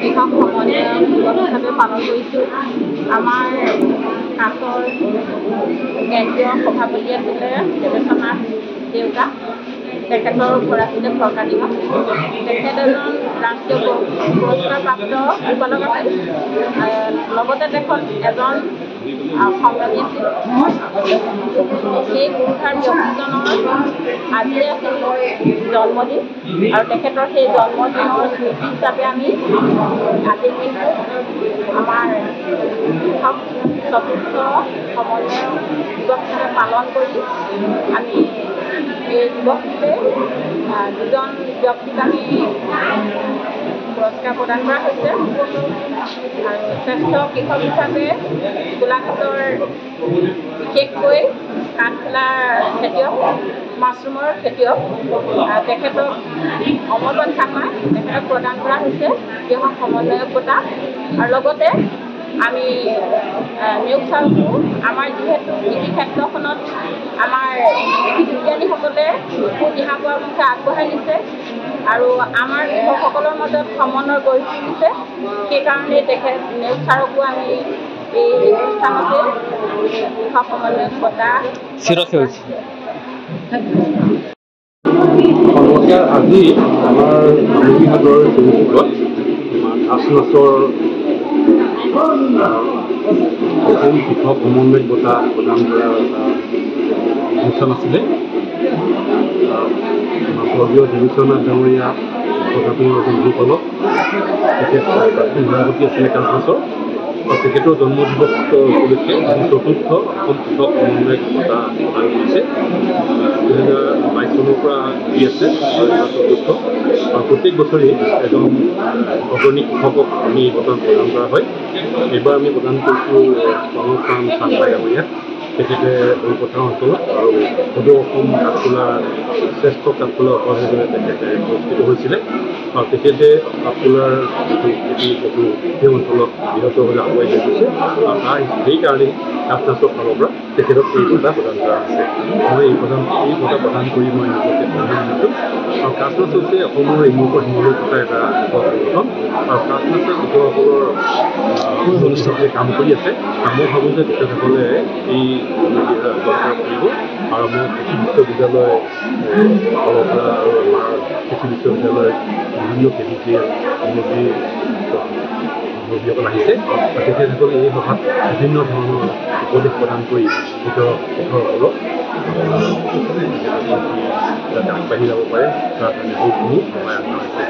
কৃষক সমন্বয় হিচাপে পালন কৰিছোঁ। আমাৰ কাছৰ কেন্দ্ৰীয় সভাপতি আছিলে দেৱেশনাথ দেউতা, তেখেতৰ ঘৰ আছিলে ফৰকাটিঙত। তেখেত এজন ৰাষ্ট্ৰীয় পুৰস্কাৰপ্ৰাপ্ত গোপালক আছিল। লগতে তেখেত এজন সংগ্ৰামী আছিল। সেই গুৰুভাৰ ব্যক্তিজনৰ আজি আছিল জন্মদিন আৰু তেখেতৰ সেই জন্মদিনৰ স্মৃতি হিচাপে আমি আজিৰ দিনটো আমাৰ কৃষক চতুৰ্থ সমন্বয় দিৱস হিচাপে পালন কৰি আমি এই দিৱসটোতে দুজন ব্যক্তিক আমি পুৰস্কাৰ প্ৰদান কৰা হৈছে। আৰু শ্ৰেষ্ঠ কৃষক হিচাপে গোলাঘাটৰ বিশেষকৈ কাঠফুলাৰ খেতিয়ক, মাছৰুমৰ খেতিয়ক তেখেতক অমৰবন থাপা তেখেতক প্ৰদান কৰা হৈছে কৃষক সমন্বয়ক বঁটা। আৰু লগতে আমি নেওগ চাউলটো আমাৰ যিহেতু কৃষি ক্ষেত্ৰখনত আমাৰ কৃষি বিজ্ঞানীসকলে দিহা পৰামৰ্শ আগবঢ়াই নিছে আৰু আমাৰ কৃষকসকলৰ মাজত সমন্বয় গঢ়ি তুলিছে। সেইকাৰণে তেখেত নেওগ ছাৰকো আমি এই অনুষ্ঠানতে কৃষক সমন্বয়ক বঁটা আজি আমাৰ নামনিহাটৰ তিনিচুকত কাছ মাছৰ অসম কৃষক সমন্বয় বঁটা প্ৰদান কৰা এটা অনুষ্ঠান আছিলে। স্বৰ্গীয় দেৱেশনাথ ডাঙৰীয়া প্ৰশাসনৰ এজন লোকসকলক তেখেত সভাপতি আছিলে কাছ মাছৰ। তেখেতৰ জন্মদিৱস উপলক্ষে চতুৰ্থ অসম কৃষক সমন্বয় বঁটা প্ৰদান কৰিছে। 2022 চনৰ পৰা দি আছে চতুৰ্থ। আৰু প্ৰত্যেক বছৰেই এজন অগ্ৰণী কৃষকক আমি বঁটা প্ৰদান কৰা হয়। এইবাৰ আমি প্ৰদান কৰিছোঁ প্ৰণৱ চাংমাই ডাঙৰীয়াক। তেখেতে কলকাতা অঞ্চলত আৰু সদৌ অসম কাঠফুলাৰ শ্ৰেষ্ঠ কাঠফুলা উৎপাদক হিচাপে তেখেতে পুৰস্কৃত হৈছিলে। আৰু তেখেতে কাঠফুলাৰ যিটো খেতি সেইটো সেই অঞ্চলত বৃহত্তৰভাৱে আগুৱাই লৈ গৈছে। আৰু সেইকাৰণেই কাছ মাছৰ ফালৰ পৰা তেখেতক এই বঁটা প্ৰদান কৰা হৈছে। মই এই বঁটা প্ৰদান কৰি মই নিজকে ধন্য মানিছোঁ। আৰু কাছ মাছ হৈছে অসমৰ ইমূকৰ সিমূৰলৈ থকা এটা সংগঠন। আৰু কাছ মাছৰ কৃষকসকলৰ ঘনিষ্ঠভাৱে কাম কৰি আছে। মই ভাবোঁ যে তেখেতসকলে এই কৰিব। আৰু আমাৰ কৃষি বিশ্ববিদ্যালয় ফালৰ পৰা আৰু আমাৰ কৃষি বিশ্ববিদ্যালয়ৰ বিভিন্ন কেভিচিয়ে মুৰব্বীসকল আহিছে। আৰু তেখেতসকলে এই সভাত বিভিন্ন ধৰণৰ উপদেশ প্ৰদান কৰি কৃষকসকলক যাতে আগবাঢ়ি যাব পাৰে তাৰ কাৰণে বহুখিনি সময় আগবঢ়াইছে।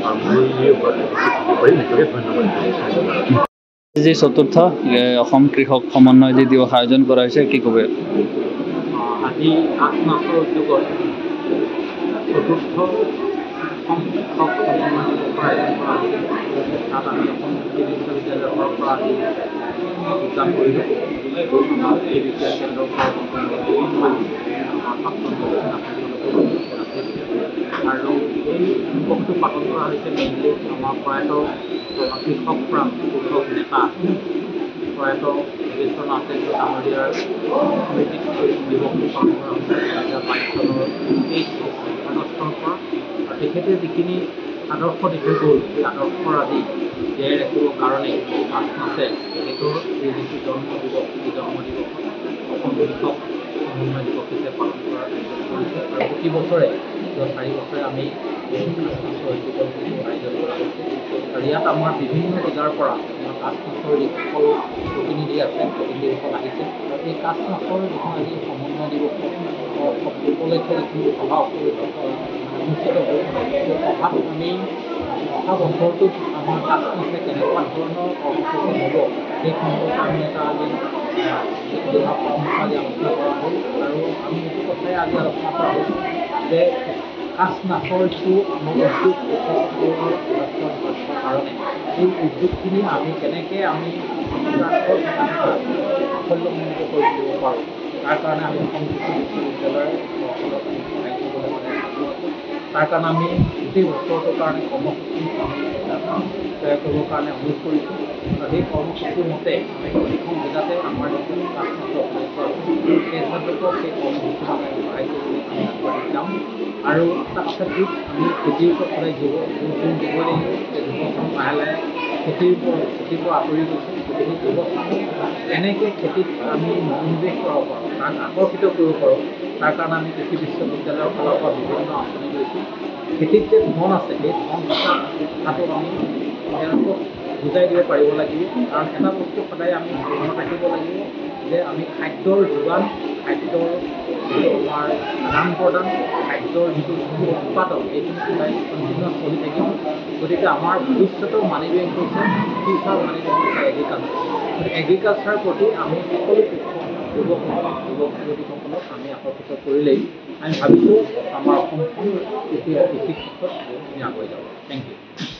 আৰু মই এই পাৰি নিজকে ধন্যবাদ দিছোঁ। যি চতুৰ্থ অসম কৃষক সমন্বয় যি দিৱস আয়োজন কৰা হৈছে, কি ক'ব? আজি কাছ মাছৰ উদ্যোগত চতুৰ্থ অসম কৃষক সমন্বয় দিৱসৰ আয়োজন কৰা হৈছে। তাত আমি অসম কৃষি বিশ্ববিদ্যালয়ৰ পৰা আজি যোগদান কৰিলোঁ। এই বিজ্ঞান কেন্দ্ৰৰ আৰু এই দিৱসটো পালন কৰা হৈছে মেইনলি আমাৰ প্ৰয়াত কৃষক প্ৰাণ কৃষক নেতা প্ৰয়াত দেৱেশনাথ ডাঙৰীয়াৰ স্মৃতিত দিৱসটো পালন কৰা হৈছে 2022 চনৰ 23 আগষ্টৰ পৰা। আৰু তেখেতে যিখিনি আদৰ্শ দি থৈ গ'ল, সেই আদৰ্শৰ আজি জীয়াই ৰাখিবৰ কাৰণে কাছ মাছে তেখেতৰ এই যিটো জন্ম দিৱস, এই জন্ম দিৱসত অসম কৃষক সমন্বয় দিৱস হিচাপে পালন কৰাৰ কৰিছে। আৰু প্ৰতি বছৰে 4 বছৰে আমি কাছ মাছৰ উদ্যোগৰ যিটো আয়োজন কৰা হৈছে। আৰু ইয়াত আমাৰ বিভিন্ন জিলাৰ পৰা আমাৰ কাছ মাছৰ যিসকল প্ৰতিনিধি আছে, প্ৰতিনিধিসকল আহিছে। আৰু এই কাছ মাছৰ যিখন আজি সমন্বয় দিৱস উপলক্ষে যিখিনি সভা অনুষ্ঠিত হ'ল, সেই সভাত আমি অহা বছৰটোত আমাৰ কাছ মাছে কেনেকুৱা ধৰণৰ কৰ্মসূচী হ'ব সেই সম্পৰ্কে আমি এটা আজি দিহা পৰামৰ্শ আজি আলোচনা কৰা হ'ল। আৰু আমি এইটো কথাই আজি আলোচনা কৰা হ'ল যে কাছ মাছৰ যিটো আমাৰ উদ্যোগ কৃষকসকলৰ কাৰণে এই উদ্যোগখিনি আমি কেনেকৈ আমি সাফল্যমণ্ডিত কৰি তুলিব পাৰোঁ, তাৰ কাৰণে আমি অসম কৃষি বিশ্ববিদ্যালয়ৰ সকলক আমি সহায় কৰিবলৈ মানে তাৰ কাৰণে আমি গোটেই বছৰটোৰ কাৰণে কৰ্মসূচী আমি তৈয়াৰ কৰিবৰ কাৰণে অনুৰোধ কৰিছোঁ আৰু সেই কৰ্মসূচীৰ মতে আমি প্ৰতিখন জিলাতে আমাৰ যিটো একমাত্ৰ সদস্য আছে সেই সদস্যক সেই কৰ্মসূচীত আমি সহায় কৰিবলৈ আমি আগবাঢ়ি যাম আৰু এটা কথা ঠিক আমি খেতিৰ ওপৰত সদায় দিব লাগিব যে যুৱচাম লাহে লাহে খেতিৰ পৰা আঁতৰি গৈছে গতিকে যুৱচাম কেনেকৈ খেতিত আমি মনোনিৱেশ কৰাব পাৰোঁ তাক আকৰ্ষিত কৰিব পাৰোঁ তাৰ কাৰণে আমি কৃষি বিশ্ববিদ্যালয়ৰ ফালৰ পৰা বিভিন্ন আঁচনি লৈছোঁ খেতিত যে ধন আছে সেই ধন থকা কথাটো আমি তেওঁলোকক বুজাই দিব পাৰিব লাগিব কাৰণ এটা বস্তু সদায় আমি মনত ৰাখিব লাগিব যে আমি খাদ্যৰ যোগান খাদ্যৰ যিটো আমাৰ আদান প্ৰদান খাদ্যৰ যিটো উৎপাদন এইখিনি সদায় কণ্টিনিউৱাছ চলি থাকিব গতিকে আমাৰ ভৱিষ্যতৰ মানি বেংক হৈছে ফিউচাৰ মানি বেংক হৈছে এগ্ৰিকালচাৰ গতিকে এগ্ৰিকালচাৰৰ প্ৰতি আমি সকলো যুৱক যুৱতীসকলক আমি আকৰ্ষিত কৰিলেই আমি ভাবিছোঁ আমাৰ অসমখন কৃষি ক্ষেত্ৰত বহুতখিনি আগুৱাই যাব থেংক ইউ